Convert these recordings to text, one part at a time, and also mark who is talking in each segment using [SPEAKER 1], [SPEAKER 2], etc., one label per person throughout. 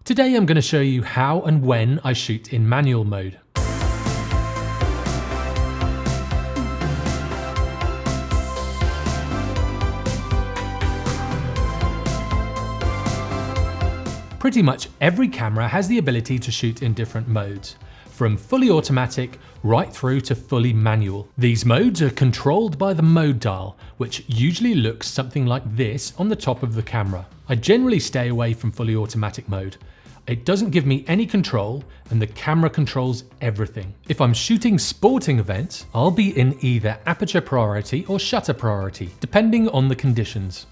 [SPEAKER 1] Today I'm going to show you how and when I shoot in manual mode. Pretty much every camera has the ability to shoot in different modes, from fully automatic right through to fully manual. These modes are controlled by the mode dial, which usually looks something like this on the top of the camera. I generally stay away from fully automatic mode. It doesn't give me any control and the camera controls everything. If I'm shooting sporting events, I'll be in either aperture priority or shutter priority, depending on the conditions.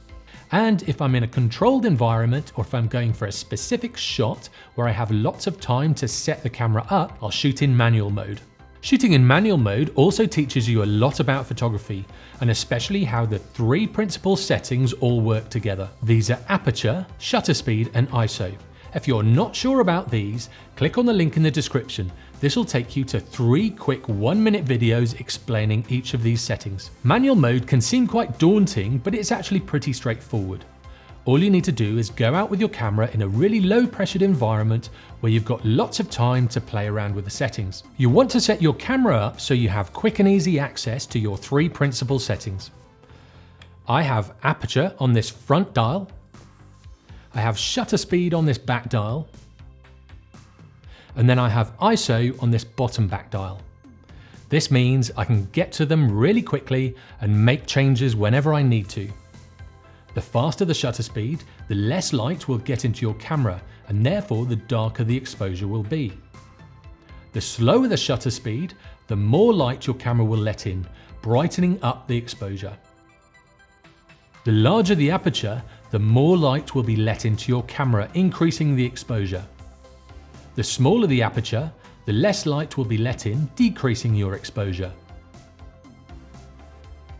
[SPEAKER 1] And if I'm in a controlled environment or if I'm going for a specific shot where I have lots of time to set the camera up, I'll shoot in manual mode. Shooting in manual mode also teaches you a lot about photography, and especially how the three principal settings all work together. These are aperture, shutter speed, and ISO. If you're not sure about these, click on the link in the description. This will take you to 3 quick 1-minute videos explaining each of these settings. Manual mode can seem quite daunting, but it's actually pretty straightforward. All you need to do is go out with your camera in a really low pressured environment where you've got lots of time to play around with the settings. You want to set your camera up so you have quick and easy access to your 3 principal settings. I have aperture on this front dial. I have shutter speed on this back dial, and then I have ISO on this bottom back dial. This means I can get to them really quickly and make changes whenever I need to. The faster the shutter speed, the less light will get into your camera, and therefore the darker the exposure will be. The slower the shutter speed, the more light your camera will let in, brightening up the exposure. The larger the aperture, the more light will be let into your camera, increasing the exposure. The smaller the aperture, the less light will be let in, decreasing your exposure.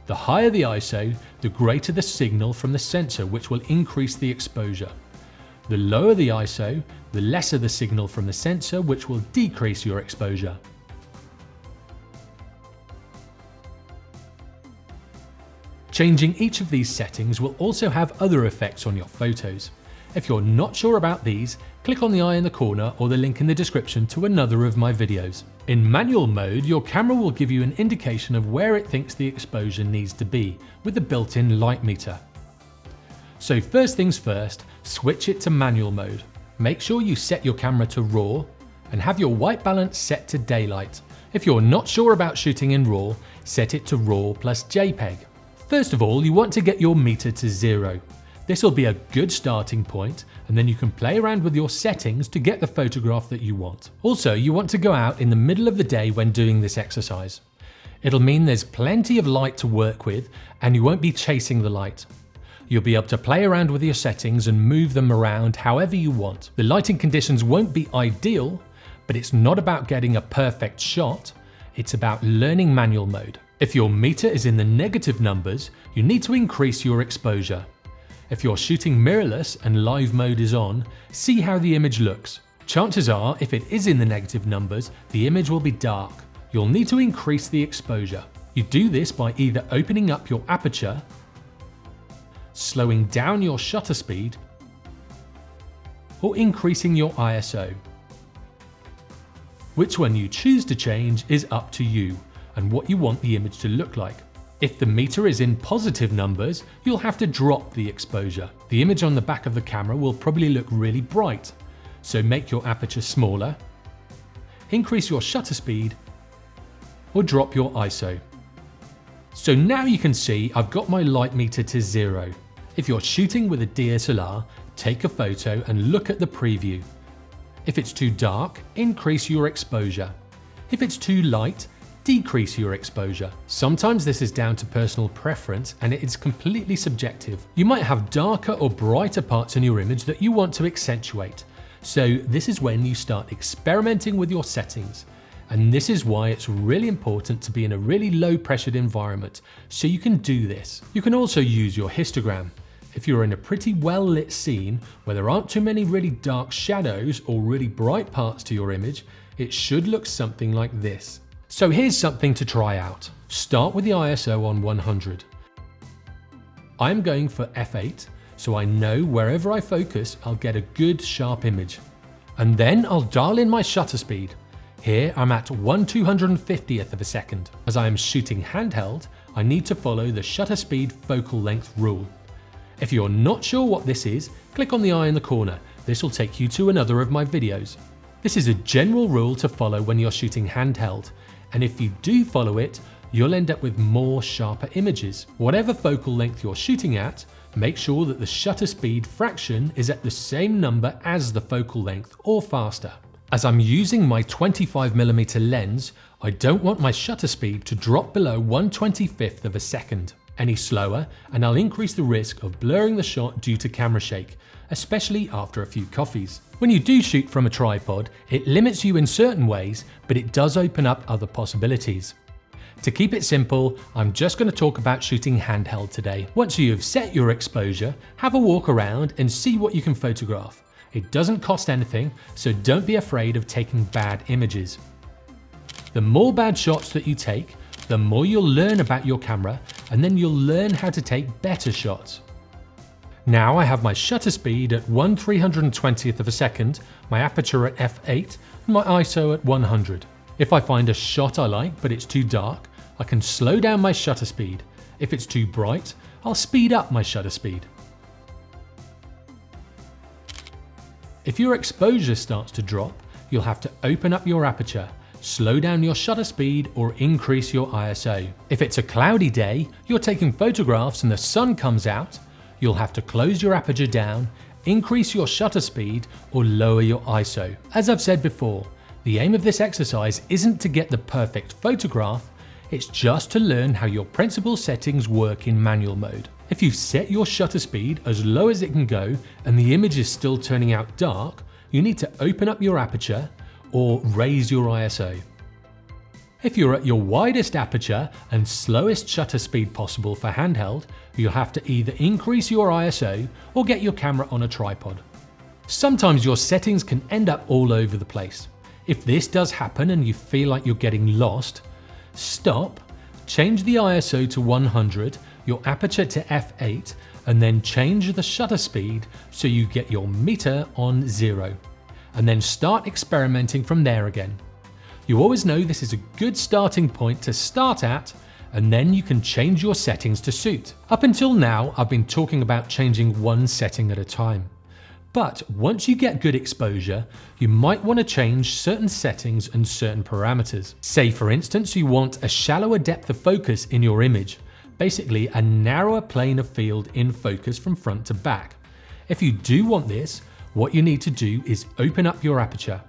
[SPEAKER 1] The higher the ISO, the greater the signal from the sensor, which will increase the exposure. The lower the ISO, the lesser the signal from the sensor, which will decrease your exposure. Changing each of these settings will also have other effects on your photos. If you're not sure about these, click on the eye in the corner or the link in the description to another of my videos. In manual mode, your camera will give you an indication of where it thinks the exposure needs to be with the built-in light meter. So first things first, switch it to manual mode. Make sure you set your camera to RAW and have your white balance set to daylight. If you're not sure about shooting in RAW, set it to RAW plus JPEG. First of all, you want to get your meter to 0. This will be a good starting point, and then you can play around with your settings to get the photograph that you want. Also, you want to go out in the middle of the day when doing this exercise. It'll mean there's plenty of light to work with, and you won't be chasing the light. You'll be able to play around with your settings and move them around however you want. The lighting conditions won't be ideal, but it's not about getting a perfect shot, it's about learning manual mode. If your meter is in the negative numbers, you need to increase your exposure. If you're shooting mirrorless and live mode is on, see how the image looks. Chances are, if it is in the negative numbers, the image will be dark. You'll need to increase the exposure. You do this by either opening up your aperture, slowing down your shutter speed, or increasing your ISO. Which one you choose to change is up to you and what you want the image to look like. If the meter is in positive numbers, you'll have to drop the exposure. The image on the back of the camera will probably look really bright, so make your aperture smaller, increase your shutter speed, or drop your ISO. So now you can see I've got my light meter to 0. If you're shooting with a DSLR, take a photo and look at the preview. If it's too dark, increase your exposure. If it's too light, decrease your exposure. Sometimes this is down to personal preference and it is completely subjective. You might have darker or brighter parts in your image that you want to accentuate. So this is when you start experimenting with your settings. And this is why it's really important to be in a really low pressured environment so you can do this. You can also use your histogram. If you're in a pretty well lit scene where there aren't too many really dark shadows or really bright parts to your image, it should look something like this. So here's something to try out. Start with the ISO on 100. I'm going for f8, so I know wherever I focus, I'll get a good sharp image. And then I'll dial in my shutter speed. Here I'm at 1/250th of a second. As I am shooting handheld, I need to follow the shutter speed focal length rule. If you're not sure what this is, click on the eye in the corner. This will take you to another of my videos. This is a general rule to follow when you're shooting handheld, and if you do follow it, you'll end up with more sharper images. Whatever focal length you're shooting at, make sure that the shutter speed fraction is at the same number as the focal length or faster. As I'm using my 25mm lens, I don't want my shutter speed to drop below 1/25th of a second. Any slower and I'll increase the risk of blurring the shot due to camera shake, especially after a few coffees. When you do shoot from a tripod, it limits you in certain ways, but it does open up other possibilities. To keep it simple, I'm just going to talk about shooting handheld today. Once you have set your exposure, have a walk around and see what you can photograph. It doesn't cost anything, so don't be afraid of taking bad images. The more bad shots that you take, the more you'll learn about your camera, and then you'll learn how to take better shots. Now I have my shutter speed at 1/320th of a second, my aperture at f8, and my ISO at 100. If I find a shot I like but it's too dark, I can slow down my shutter speed. If it's too bright, I'll speed up my shutter speed. If your exposure starts to drop, you'll have to open up your aperture, slow down your shutter speed or increase your ISO. If it's a cloudy day, you're taking photographs and the sun comes out, you'll have to close your aperture down, increase your shutter speed or lower your ISO. As I've said before, the aim of this exercise isn't to get the perfect photograph, it's just to learn how your principal settings work in manual mode. If you've set your shutter speed as low as it can go and the image is still turning out dark, you need to open up your aperture or raise your ISO. If you're at your widest aperture and slowest shutter speed possible for handheld, you'll have to either increase your ISO or get your camera on a tripod. Sometimes your settings can end up all over the place. If this does happen and you feel like you're getting lost, stop, change the ISO to 100, your aperture to f8, and then change the shutter speed so you get your meter on 0. And then start experimenting from there again. You always know this is a good starting point to start at, and then you can change your settings to suit. Up until now, I've been talking about changing one setting at a time. But once you get good exposure, you might want to change certain settings and certain parameters. Say for instance, you want a shallower depth of focus in your image, basically a narrower plane of field in focus from front to back. If you do want this, what you need to do is open up your aperture.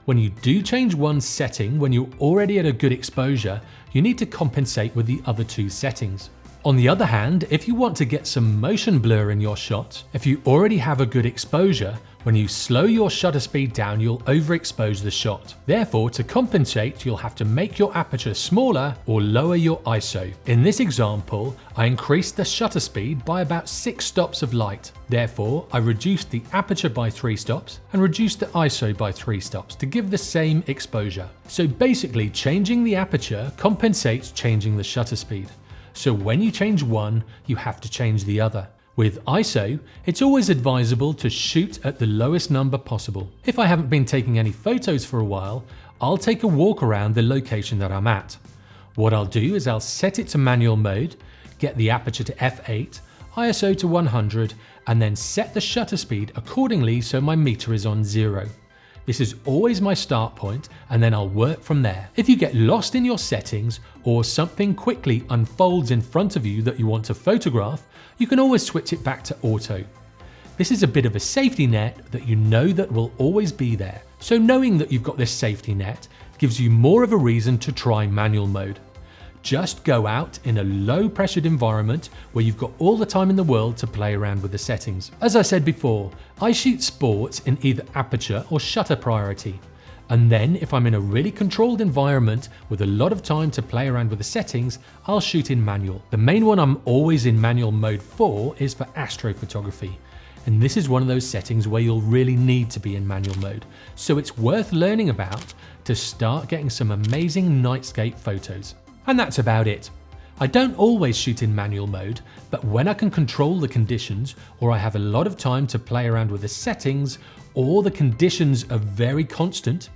[SPEAKER 1] When you do change one setting when you're already at a good exposure, you need to compensate with the other two settings. On the other hand, if you want to get some motion blur in your shot, if you already have a good exposure, when you slow your shutter speed down, you'll overexpose the shot. Therefore, to compensate, you'll have to make your aperture smaller or lower your ISO. In this example, I increased the shutter speed by about 6 stops of light. Therefore, I reduced the aperture by 3 stops and reduced the ISO by 3 stops to give the same exposure. So basically, changing the aperture compensates changing the shutter speed. So when you change one, you have to change the other. With ISO, it's always advisable to shoot at the lowest number possible. If I haven't been taking any photos for a while, I'll take a walk around the location that I'm at. What I'll do is I'll set it to manual mode, get the aperture to f8, ISO to 100, and then set the shutter speed accordingly so my meter is on 0. This is always my start point, and then I'll work from there. If you get lost in your settings or something quickly unfolds in front of you that you want to photograph, you can always switch it back to auto. This is a bit of a safety net that you know that will always be there. So knowing that you've got this safety net gives you more of a reason to try manual mode. Just go out in a low pressured environment where you've got all the time in the world to play around with the settings. As I said before, I shoot sports in either aperture or shutter priority. And then if I'm in a really controlled environment with a lot of time to play around with the settings, I'll shoot in manual. The main one I'm always in manual mode for is for astrophotography. And this is one of those settings where you'll really need to be in manual mode. So it's worth learning about to start getting some amazing nightscape photos. And that's about it. I don't always shoot in manual mode, but when I can control the conditions or I have a lot of time to play around with the settings or the conditions are very constant,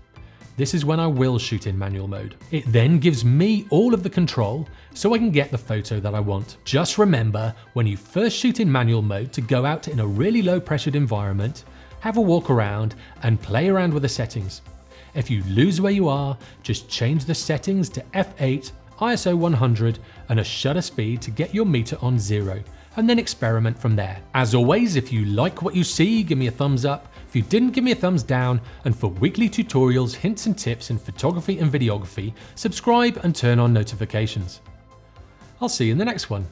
[SPEAKER 1] this is when I will shoot in manual mode. It then gives me all of the control so I can get the photo that I want. Just remember, when you first shoot in manual mode, to go out in a really low pressured environment, have a walk around and play around with the settings. If you lose where you are, just change the settings to f8, ISO 100 and a shutter speed to get your meter on 0, and then experiment from there. As always, if you like what you see, give me a thumbs up. If you didn't, give me a thumbs down, and for weekly tutorials, hints and tips in photography and videography, subscribe and turn on notifications. I'll see you in the next one.